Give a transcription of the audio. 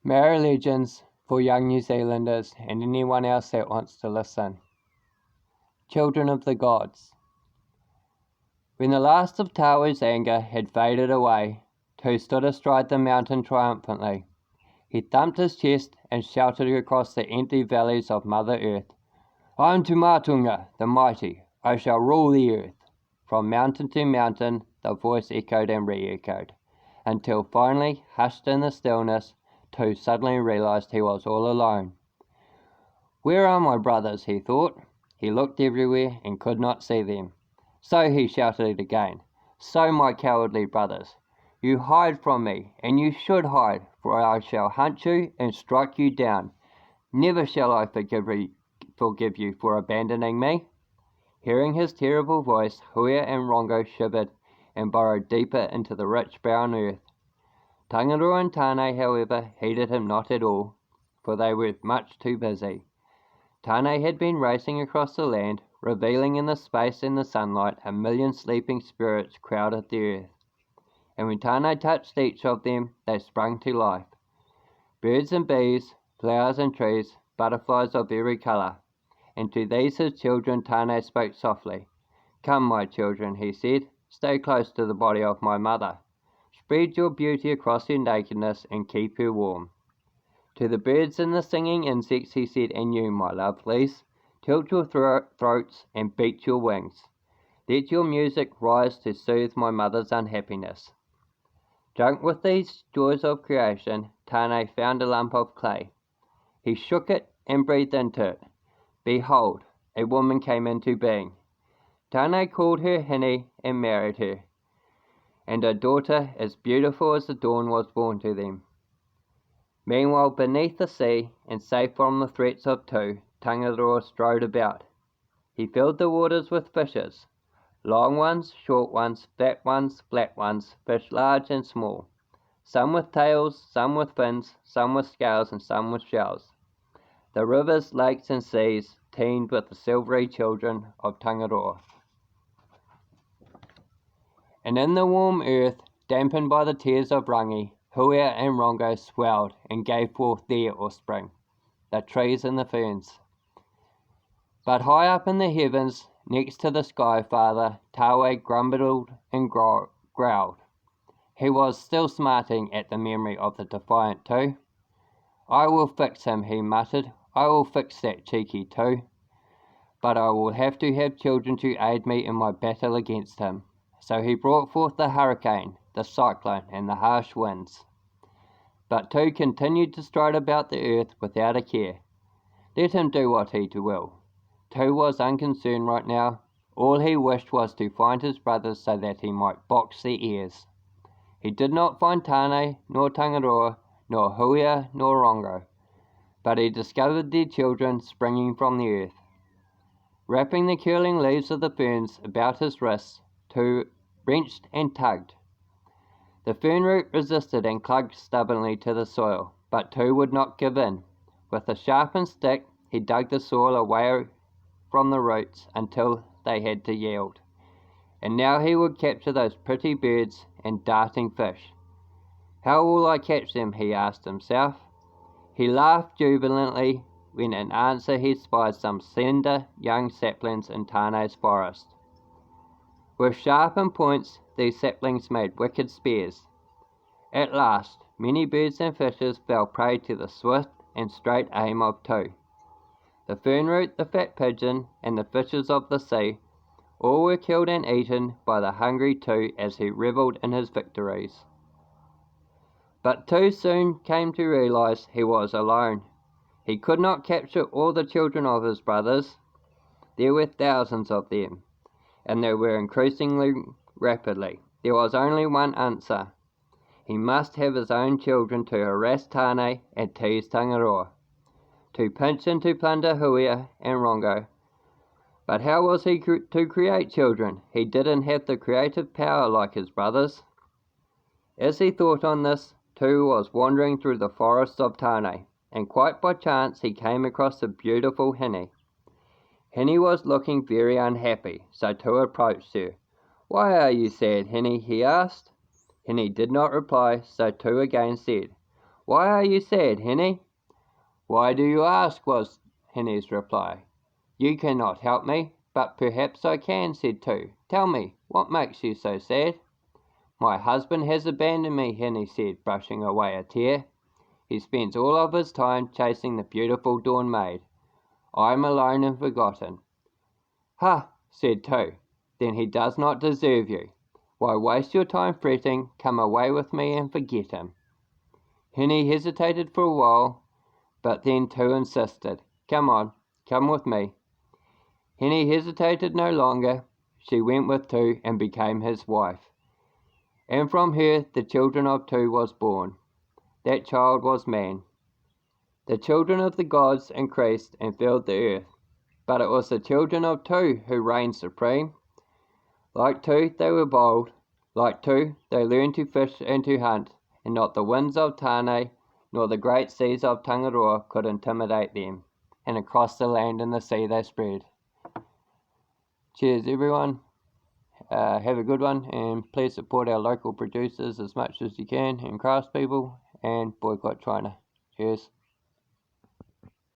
Maori Legends for young New Zealanders and anyone else that wants to listen. Children of the Gods. When the last of Taui's anger had faded away, Tu stood astride the mountain triumphantly. He thumped his chest and shouted across the empty valleys of Mother Earth, "I am Tumatunga, the mighty. I shall rule the earth." From mountain to mountain the voice echoed and re-echoed, until finally, hushed in the stillness, Tu suddenly realized he was all alone. "Where are my brothers?" he thought. He looked everywhere and could not see them. "So," he shouted again, "so, my cowardly brothers, you hide from me, and you should hide, for I shall hunt you and strike you down. Never shall I forgive you for abandoning me." Hearing his terrible voice, Huia and Rongo shivered and burrowed deeper into the rich brown earth. Tangaroa and Tane, however, heeded him not at all, for they were much too busy. Tane had been racing across the land, revealing in the space and the sunlight a million sleeping spirits crowded the earth. And when Tane touched each of them, they sprung to life. Birds and bees, flowers and trees, butterflies of every colour. And to these his children Tane spoke softly. "Come, my children," he said, "stay close to the body of my mother. Spread your beauty across her nakedness and keep her warm." To the birds and the singing insects he said, "And you, my lovelies, tilt your throats and beat your wings. Let your music rise to soothe my mother's unhappiness." Drunk with these joys of creation, Tane found a lump of clay. He shook it and breathed into it. Behold, a woman came into being. Tane called her Hine and married her, and a daughter as beautiful as the dawn was born to them. Meanwhile, beneath the sea, and safe from the threats of Tu, Tangaroa strode about. He filled the waters with fishes, long ones, short ones, fat ones, fish large and small, some with tails, some with fins, some with scales, and some with shells. The rivers, lakes, and seas teemed with the silvery children of Tangaroa. And in the warm earth, dampened by the tears of Rangi, Huia and Rongo swelled and gave forth their offspring, the trees and the ferns. But high up in the heavens, next to the Sky Father, Taue grumbled and growled. He was still smarting at the memory of the defiant Tu. "I will fix him," he muttered. "I will fix that cheeky Tu. But I will have to have children to aid me in my battle against him." So he brought forth the hurricane, the cyclone, and the harsh winds. But Tu continued to stride about the earth without a care. Let him do what he will. Tu was unconcerned right now. All he wished was to find his brothers so that he might box their ears. He did not find Tane, nor Tangaroa, nor Huia, nor Rongo, but he discovered their children springing from the earth. Wrapping the curling leaves of the ferns about his wrists, Tu wrenched and tugged. The fern root resisted and clung stubbornly to the soil, but Tu would not give in. With a sharpened stick, he dug the soil away from the roots until they had to yield. And now he would capture those pretty birds and darting fish. "How will I catch them?" he asked himself. He laughed jubilantly when in answer he spied some slender young saplings in Tane's forest. With sharpened points, these saplings made wicked spears. At last, many birds and fishes fell prey to the swift and straight aim of Tu. The fern root, the fat pigeon, and the fishes of the sea, all were killed and eaten by the hungry Tu as he revelled in his victories. But Tu soon came to realize he was alone. He could not capture all the children of his brothers. There were thousands of them, and they were increasing rapidly. There was only one answer. He must have his own children to harass Tane and tease Tangaroa, to pinch and to plunder Huia and Rongo. But how was he to create children? He didn't have the creative power like his brothers. As he thought on this, Tu was wandering through the forests of Tane, and quite by chance he came across the beautiful Hine. Hine was looking very unhappy, so Tu approached her. "Why are you sad, Hine?" he asked. Hine did not reply, so Tu again said, "Why are you sad, Henny?" "Why do you ask?" was Henny's reply. "You cannot help me, but perhaps I can," said Two. "Tell me, what makes you so sad?" "My husband has abandoned me," Henny said, brushing away a tear. "He spends all of his time chasing the beautiful Dawn Maid. I am alone and forgotten." "Ha!" said Two. "Then he does not deserve you. Why waste your time fretting? Come away with me and forget him." Henny hesitated for a while, but then Two insisted. "Come on, come with me." Henny hesitated no longer. She went with Two and became his wife. And from her the children of Two was born. That child was man. The children of the gods increased and filled the earth, but it was the children of Two who reigned supreme. Like Two, they were bold. Like Two, they learned to fish and to hunt, and not the winds of Tane nor the great seas of Tangaroa could intimidate them. And across the land and the sea they spread. Cheers, everyone. Have a good one, and please support our local producers as much as you can, and craftspeople, and boycott China. Cheers.